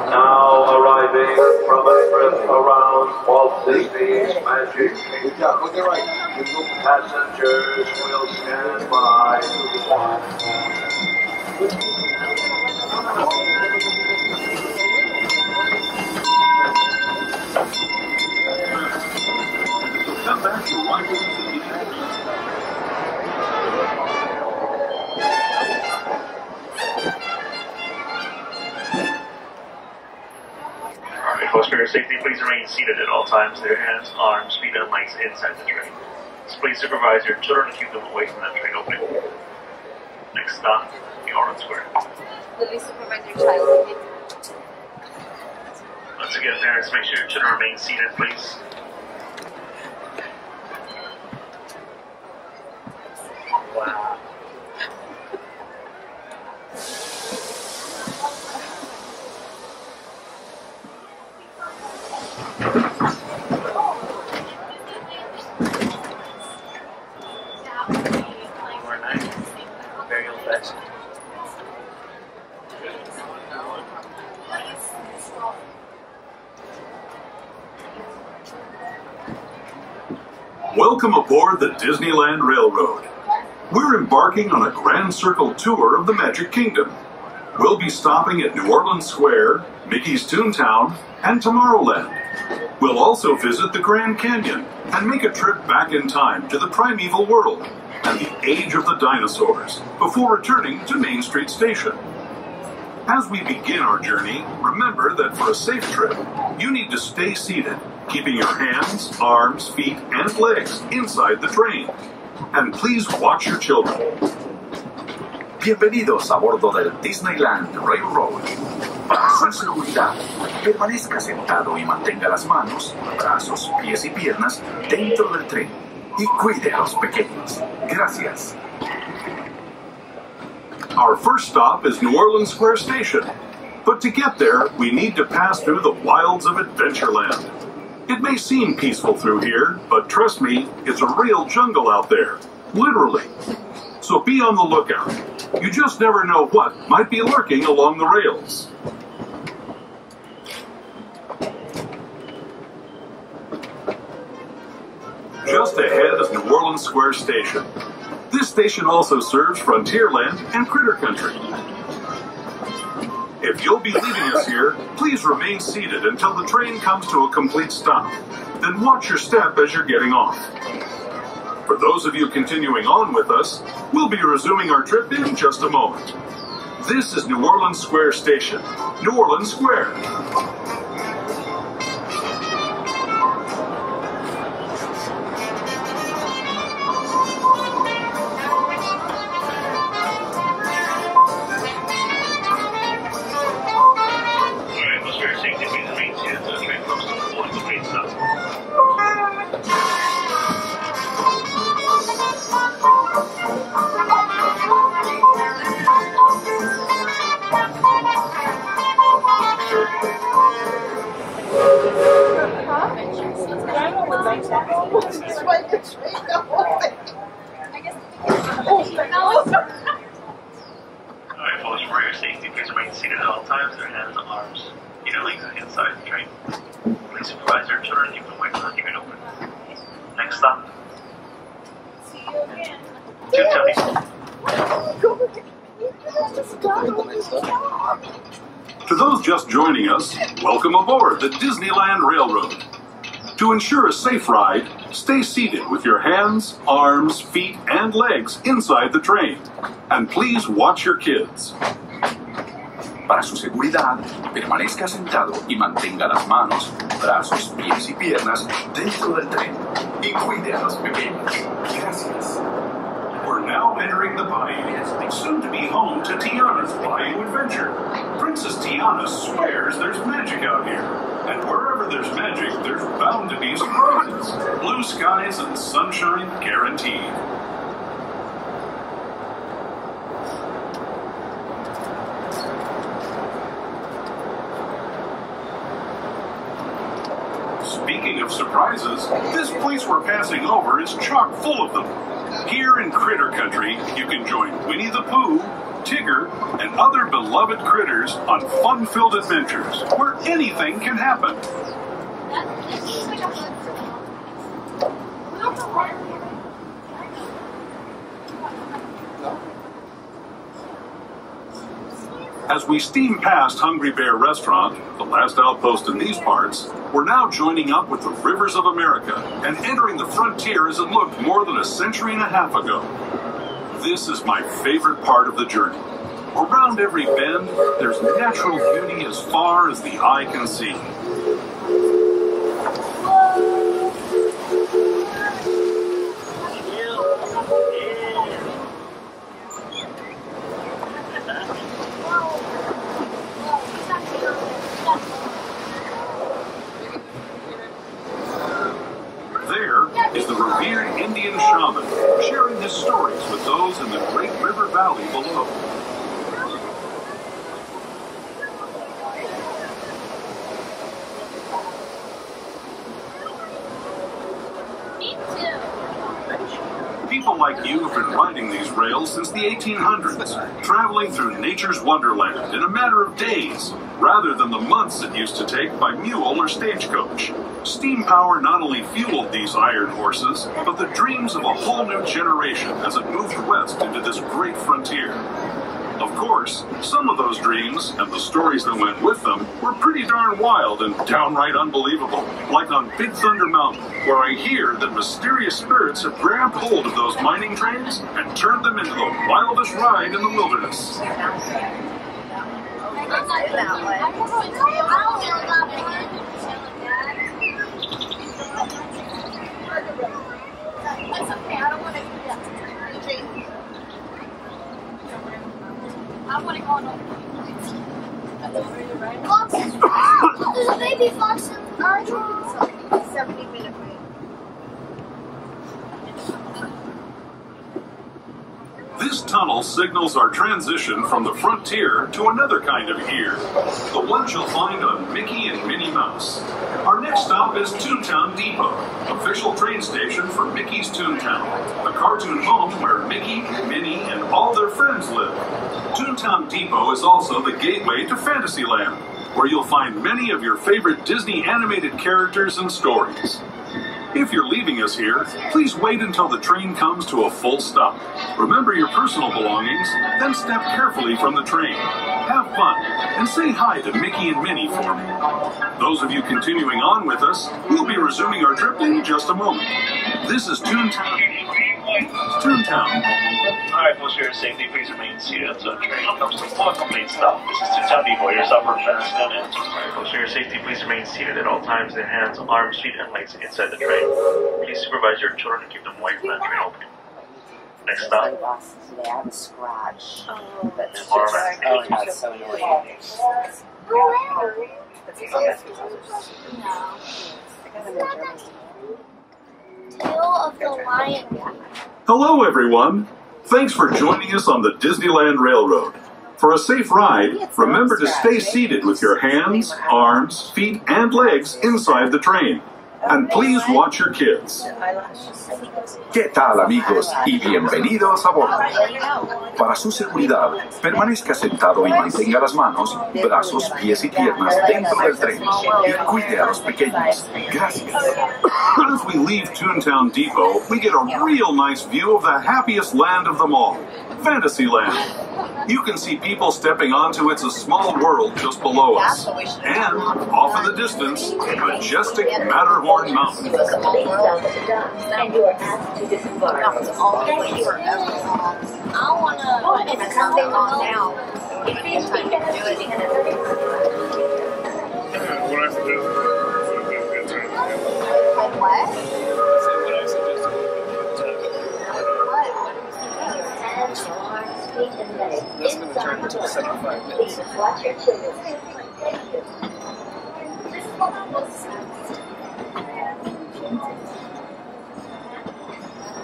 Now arriving from a trip around Walt Disney's Magic Kingdom. Passengers will stand by. Come back to Walt Disney. For your safety, please remain seated at all times with your hands, arms, feet, and legs inside the train. Please supervise your children and keep them away from that train opening. Next stop, New Orleans Square. Will you supervise your child? Once again, parents, make sure your children remain seated, please. Wow. Very old-fashioned. Welcome aboard the Disneyland Railroad. We're embarking on a Grand Circle tour of the Magic Kingdom. We'll be stopping at New Orleans Square, Mickey's Toontown, and Tomorrowland. We'll also visit the Grand Canyon and make a trip back in time to the primeval world and the age of the dinosaurs before returning to Main Street Station. As we begin our journey, remember that for a safe trip, you need to stay seated, keeping your hands, arms, feet, and legs inside the train. And please watch your children. Bienvenidos a bordo del Disneyland Railroad. Para su seguridad, permanezca sentado y mantenga las manos, brazos, pies y piernas dentro del tren. Y cuide a los pequeños. Gracias. Our first stop is New Orleans Square Station. But to get there, we need to pass through the wilds of Adventureland. It may seem peaceful through here, but trust me, it's a real jungle out there. Literally. So be on the lookout. You just never know what might be lurking along the rails. Just ahead is New Orleans Square Station. This station also serves Frontierland and Critter Country. If you'll be leaving us here, please remain seated until the train comes to a complete stop. Then watch your step as you're getting off. For those of you continuing on with us, we'll be resuming our trip in just a moment. This is New Orleans Square Station, New Orleans Square. To those just joining us, welcome aboard the Disneyland Railroad. To ensure a safe ride, stay seated with your hands, arms, feet, and legs inside the train. And please watch your kids. Para su seguridad, permanezca sentado y mantenga las manos, brazos, pies y piernas dentro del tren. Y cuide a los pequeños. Gracias. We're now entering the Bayou, soon to be home to Tiana's Bayou Adventure. Princess Tiana swears there's magic out here. And wherever there's magic, there's bound to be surprises. Blue skies and sunshine guaranteed. Speaking of surprises, this place we're passing over is chock full of them. Here in Critter Country, you can join Winnie the Pooh, Tigger, and other beloved critters on fun-filled adventures where anything can happen. As we steam past Hungry Bear Restaurant, the last outpost in these parts, we're now joining up with the rivers of America and entering the frontier as it looked more than a century and a half ago. This is my favorite part of the journey. Around every bend, there's natural beauty as far as the eye can see. There is the revered Indian shaman, sharing his stories with those in the Great River Valley below. People like you have been riding these rails since the 1800s, traveling through nature's wonderland in a matter of days, rather than the months it used to take by mule or stagecoach. Steam power not only fueled these iron horses, but the dreams of a whole new generation as it moved west into this great frontier. Of course, some of those dreams, and the stories that went with them, were pretty darn wild and downright unbelievable, like on Big Thunder Mountain, where I hear that mysterious spirits have grabbed hold of those mining trains and turned them into the wildest ride in the wilderness. I want to go on foxes. There's a baby fox in our room. 70-minute wait. This tunnel signals our transition from the frontier to another kind of ear, the ones you'll find on Mickey and Minnie Mouse. Our next stop is Toontown Depot, official train station for Mickey's Toontown, the cartoon home where Mickey, Minnie, and all their friends live. Toontown Depot is also the gateway to Fantasyland, where you'll find many of your favorite Disney animated characters and stories. If you're leaving us here, please wait until the train comes to a full stop. Remember your personal belongings, then step carefully from the train. Have fun, and say hi to Mickey and Minnie for me. Those of you continuing on with us, we'll be resuming our trip in just a moment. This is Toontown. Alright, for your safety, please remain seated until the train comes to one complete stop. This is Toontown Depot, your stop for Fantasyland ends. Alright, for your safety, please remain seated at all times, their hands, arms, feet, and legs inside the train. Please supervise your children and keep them away from that train opening. Next stop. Today I have a scratch. But tomorrow, That's so annoying. Tale of the Lion. Hello, everyone. Thanks for joining us on the Disneyland Railroad. For a safe ride, remember to stay seated with your hands, arms, feet, and legs inside the train. And please watch your kids. ¿Qué tal, amigos? Y bienvenidos a bordo. Para su seguridad, permanezca sentado y mantenga las manos, brazos, pies y piernas dentro del tren y cuide a los pequeños. Gracias. As we leave Toontown Depot, we get a real nice view of the happiest land of them all, Fantasyland. You can see people stepping onto It's a Small World just below us. And, off in the distance, majestic Matterhorn Mountain. And you are asked to disembark. I want to. It's something on now. Give me time to do it. What I suggest is What? that's going to turn into 75 minutes. Watch your children.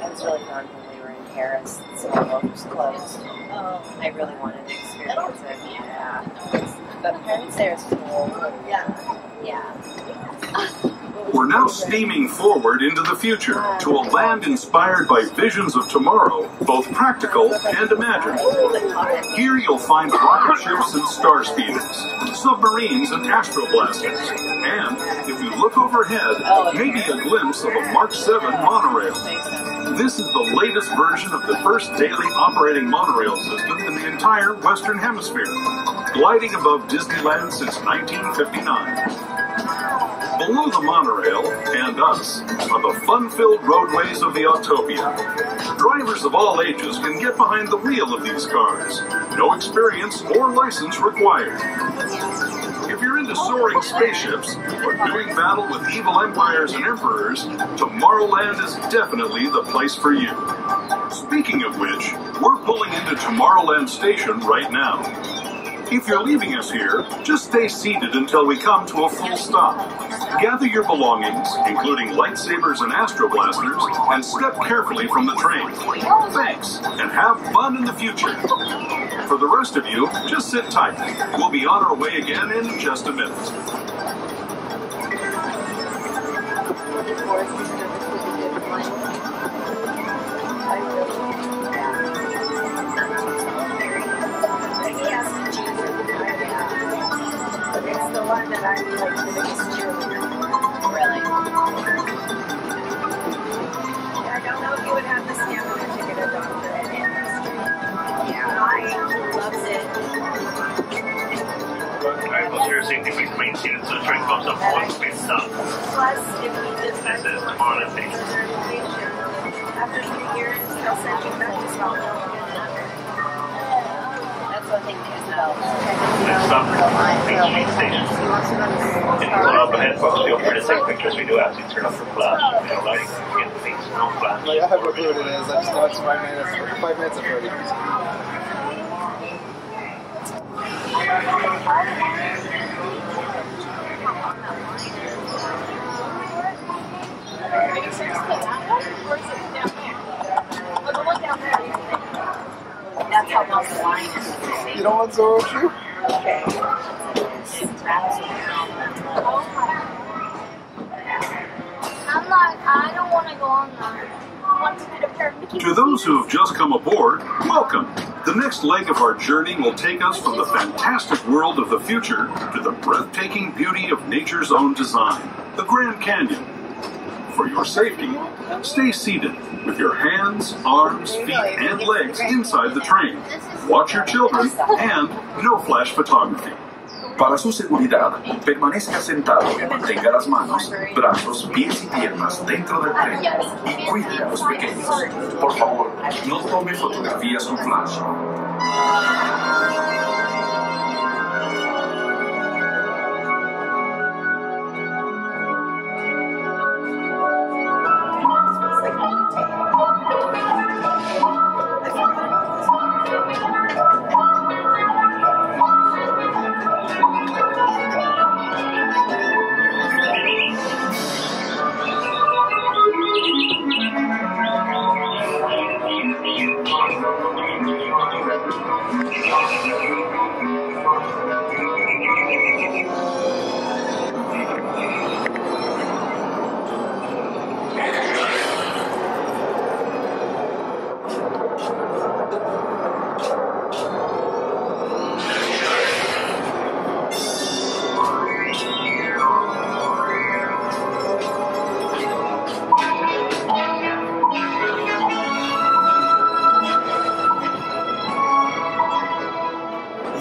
It was really fun when we were in Paris. So the world was closed. I really wanted to experience it. Yeah. But Paris there is full. Yeah. We're now steaming forward into the future to a land inspired by visions of tomorrow, both practical and imagined. Here you'll find rocket ships and star speeders, submarines and astroblasters, and if you look overhead, maybe a glimpse of a Mark 7 monorail. This is the latest version of the first daily operating monorail system in the entire Western Hemisphere, gliding above Disneyland since 1959. Below the monorail, and us, are the fun-filled roadways of the Autopia. Drivers of all ages can get behind the wheel of these cars. No experience or license required. If you're into soaring spaceships or doing battle with evil empires and emperors, Tomorrowland is definitely the place for you. Speaking of which, we're pulling into Tomorrowland Station right now. If you're leaving us here, just stay seated until we come to a full stop. Gather your belongings, including lightsabers and astroblasters, and step carefully from the train. Thanks, and have fun in the future. For the rest of you, just sit tight. We'll be on our way again in just a minute. It's the one that I'm like the biggest cheerleader. Really? I don't know if you would have the stamina to get a doctorate in history. Yeah, I loves it. Alright, well, your safety please remain seated so the train comes up for one speed stop. Plus, if you decide This is Tomorrowland Station. after 3 years, they'll send you back to Scotland. That's what they do as well. Next stop, Main Street Station. If you pull up ahead, folks, feel free to take pictures. We do ask you to turn off your flash. No lighting, again, please, no flash. Like, I have no clue what it is. I just know it's 5 minutes. 5 minutes of 30. That's how long the line is. You don't want Zoro Shoe? Okay. I don't want to go on that. I want to get a pair of Mickey To those who have just come aboard, welcome. The next leg of our journey will take us from the fantastic world of the future to the breathtaking beauty of nature's own design, the Grand Canyon. For your safety, stay seated with your hands, arms, feet, and legs inside the train. Watch your children and no flash photography. Para su seguridad, permanezca sentado y mantenga las manos, brazos, pies y piernas dentro del tren y cuide a los pequeños. Por favor, no tome fotografías con flash.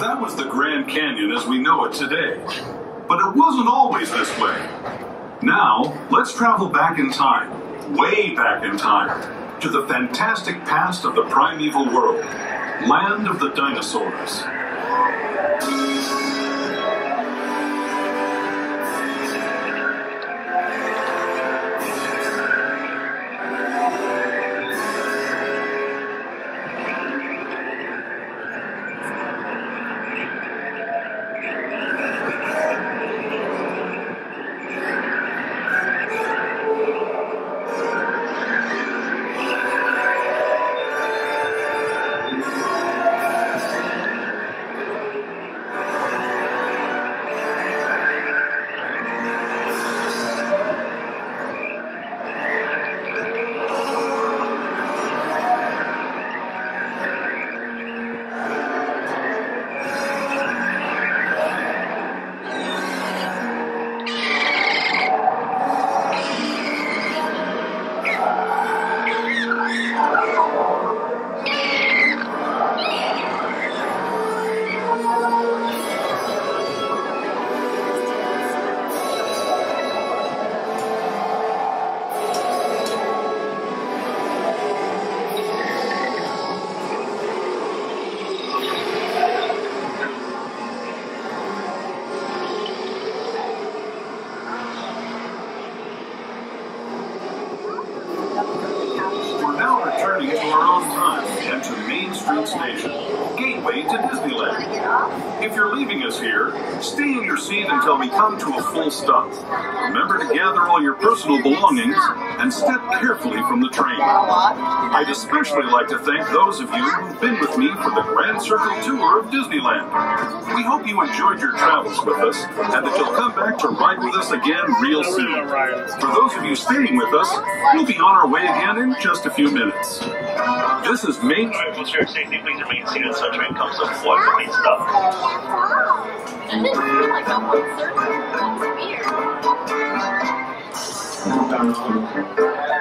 That was the Grand Canyon as we know it today. But it wasn't always this way. Now, let's travel back in time, way back in time, to the fantastic past of the primeval world, land of the dinosaurs. Station, gateway to Disneyland. If you're leaving us here, stay in your seat until we come to a full stop. Remember to gather all your personal belongings and step carefully from the train. I'd especially like to thank those of you who've been with me for the Grand Circle Tour of Disneyland. We hope you enjoyed your travels with us and that you'll come back to ride with us again real soon. For those of you staying with us, we'll be on our way again in just a few minutes. This is Main. Alright, for your safety, please remain seated until the train comes to a full complete stop. That's all.